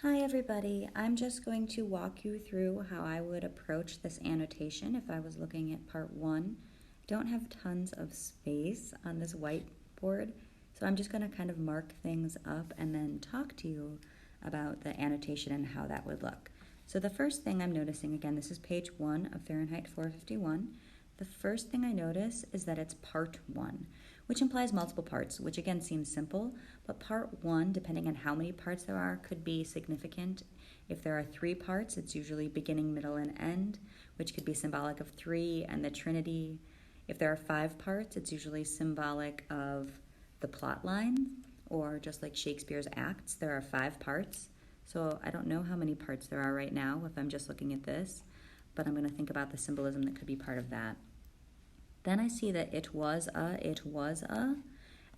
Hi everybody, I'm just going to walk you through how I would approach this annotation if I was looking at part one. I don't have tons of space on this whiteboard, so I'm just going to kind of mark things up and then talk to you about the annotation and how that would look. So the first thing I'm noticing, again, this is page 1 of Fahrenheit 451. The first thing I notice is that it's part 1, which implies multiple parts, which again seems simple, but part 1, depending on how many parts there are, could be significant. If there are 3 parts, it's usually beginning, middle, and end, which could be symbolic of 3 and the Trinity. If there are 5 parts, it's usually symbolic of the plot line, or just like Shakespeare's acts, there are 5 parts. So I don't know how many parts there are right now if I'm just looking at this, but I'm going to think about the symbolism that could be part of that. Then I see that it was a,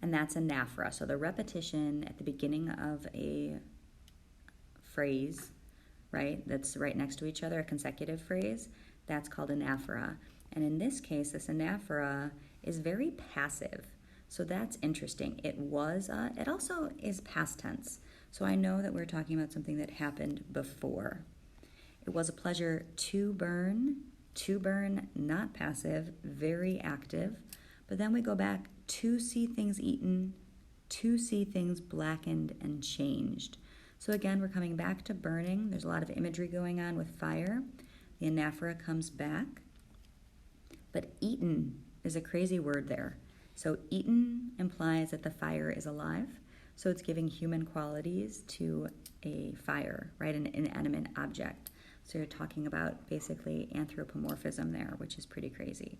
and that's anaphora. So the repetition at the beginning of a phrase, right, that's right next to each other, a consecutive phrase, that's called anaphora. And in this case, this anaphora is very passive. So that's interesting. It was a, it also is past tense. So I know that we're talking about something that happened before. It was a pleasure to burn, not passive, very active. But then we go back to see things eaten, to see things blackened and changed. So again, we're coming back to burning. There's a lot of imagery going on with fire. The anaphora comes back. But eaten is a crazy word there. So eaten implies that the fire is alive. So it's giving human qualities to a fire, right, an inanimate object. So you're talking about basically anthropomorphism there, which is pretty crazy.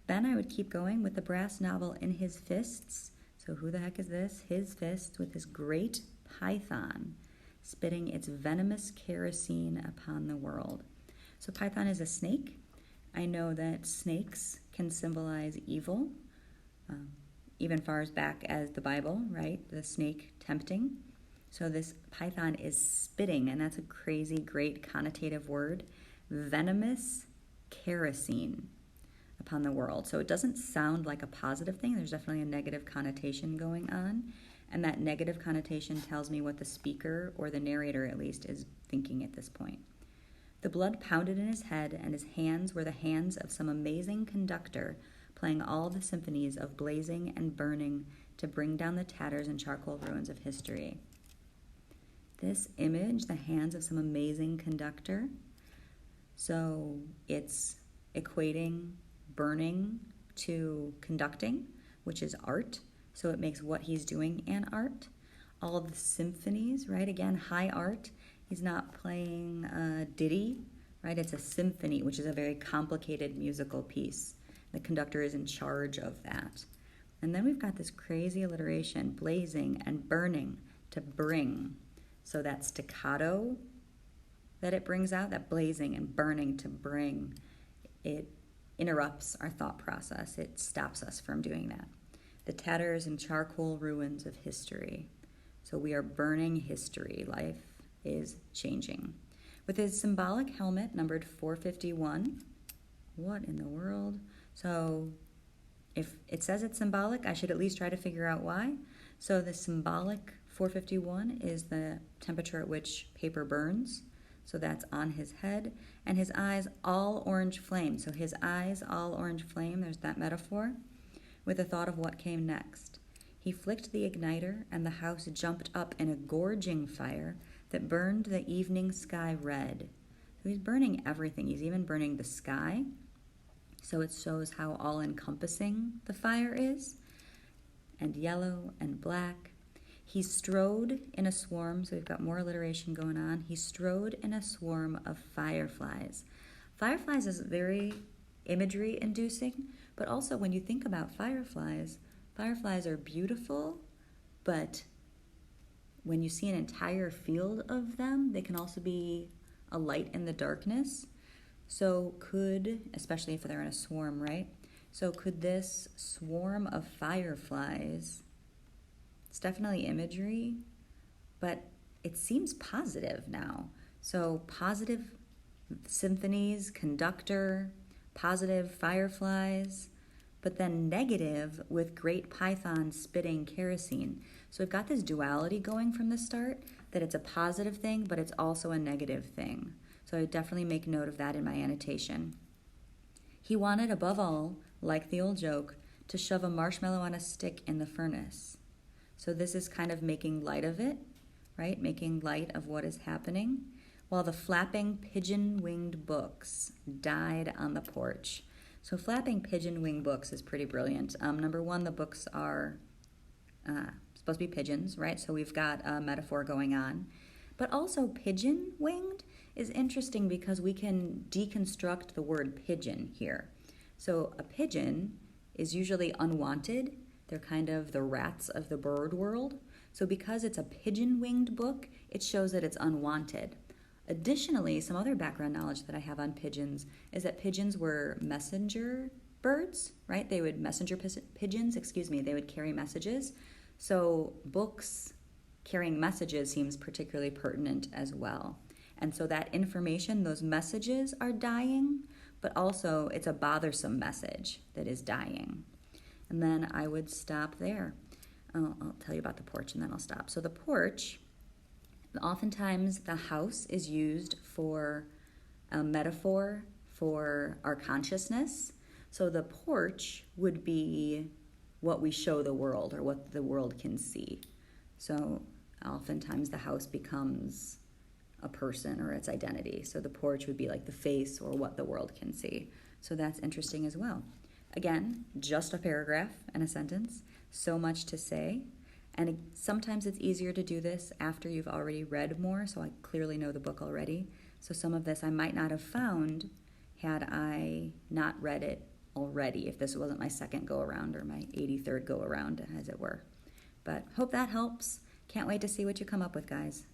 Then I would keep going with the brass novel in his fists. So who the heck is this? His fists with his great python spitting its venomous kerosene upon the world. So python is a snake. I know that snakes can symbolize evil, even far as back as the Bible, right? The snake tempting. So this python is spitting, and that's a crazy, great connotative word. Venomous kerosene upon the world. So it doesn't sound like a positive thing. There's definitely a negative connotation going on. And that negative connotation tells me what the speaker, or the narrator at least, is thinking at this point. The blood pounded in his head, and his hands were the hands of some amazing conductor playing all the symphonies of blazing and burning to bring down the tatters and charcoal ruins of history. This image, the hands of some amazing conductor, so it's equating burning to conducting, which is art. So it makes what he's doing an art. All of the symphonies, right? Again, high art. He's not playing a ditty, right? It's a symphony, which is a very complicated musical piece. The conductor is in charge of that. And then we've got this crazy alliteration, blazing and burning to bring. So that staccato that it brings out, that blazing and burning to bring, it interrupts our thought process. It stops us from doing that. The tatters and charcoal ruins of history. So we are burning history. Life is changing. With his symbolic helmet numbered 451, what in the world? So if it says it's symbolic, I should at least try to figure out why. So the symbolic 451 is the temperature at which paper burns. So that's on his head. And his eyes, all orange flame. So his eyes, all orange flame, there's that metaphor, with the thought of what came next. He flicked the igniter, and the house jumped up in a gorging fire that burned the evening sky red. So he's burning everything. He's even burning the sky. So it shows how all-encompassing the fire is. And yellow and black. He strode in a swarm, so we've got more alliteration going on. He strode in a swarm of fireflies. Fireflies is very imagery-inducing, but also when you think about fireflies, fireflies are beautiful, but when you see an entire field of them, they can also be a light in the darkness. So could, especially if they're in a swarm, right? So could this swarm of fireflies, it's definitely imagery, but it seems positive now. So positive symphonies, conductor, positive fireflies, but then negative with great python spitting kerosene. So we've got this duality going from the start. that it's a positive thing, but it's also a negative thing. So I definitely make note of that in my annotation. He wanted, above all, like the old joke, to shove a marshmallow on a stick in the furnace. So this is kind of making light of it, right? Making light of what is happening. While the flapping pigeon-winged books died on the porch. So flapping pigeon-winged books is pretty brilliant. Number one, the books are supposed to be pigeons, right? So we've got a metaphor going on. But also pigeon-winged is interesting because we can deconstruct the word pigeon here. So a pigeon is usually unwanted. They're kind of the rats of the bird world. So because it's a pigeon-winged book, it shows that it's unwanted. Additionally, some other background knowledge that I have on pigeons is that pigeons were messenger birds, right? They would pigeons, they would carry messages. So books carrying messages seems particularly pertinent as well. And so that information, those messages are dying, but also it's a bothersome message that is dying. And then I would stop there. I'll tell you about the porch and then I'll stop. So the porch, oftentimes the house is used for a metaphor for our consciousness. So the porch would be what we show the world or what the world can see. So oftentimes the house becomes a person or its identity. So the porch would be like the face or what the world can see. So that's interesting as well. Again, just a paragraph and a sentence. So much to say. And sometimes it's easier to do this after you've already read more, so I clearly know the book already. So some of this I might not have found had I not read it already, if this wasn't my second go-around or my 83rd go-around, as it were. But hope that helps. Can't wait to see what you come up with, guys.